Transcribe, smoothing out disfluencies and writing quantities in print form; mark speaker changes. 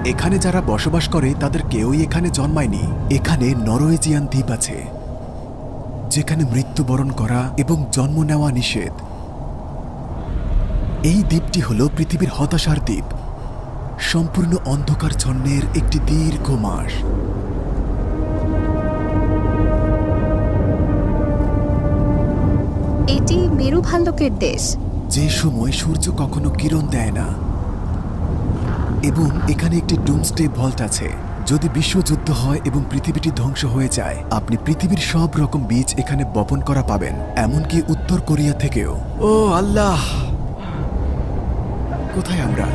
Speaker 1: এখানে যারা বসবাস করে তাদের কেউই এখানে জন্মায়নি। এখানে নরওয়েজিয়ান দ্বীপ আছে যেখানে মৃত্যুবরণ করা এবং জন্ম নেওয়া নিষেধ। এই দ্বীপটি হল পৃথিবীর হতাশার দ্বীপ, সম্পূর্ণ অন্ধকারচ্ছন্নের একটি দীর্ঘ মাস।
Speaker 2: এটি মেরু ভাল্লুকের দেশ,
Speaker 1: যে সময় সূর্য কখনো কিরণ দেয় না, এবং এখানে একটি ডুমসডে ভল্ট আছে। যদি বিশ্বযুদ্ধ হয় এবং পৃথিবীটি ধ্বংস হয়ে যায়, আপনি পৃথিবীর সব রকম বীজ এখানে বপন করা পাবেন, এমনকি উত্তর কোরিয়া থেকেও। ও আল্লাহ, কোথায় আমরা?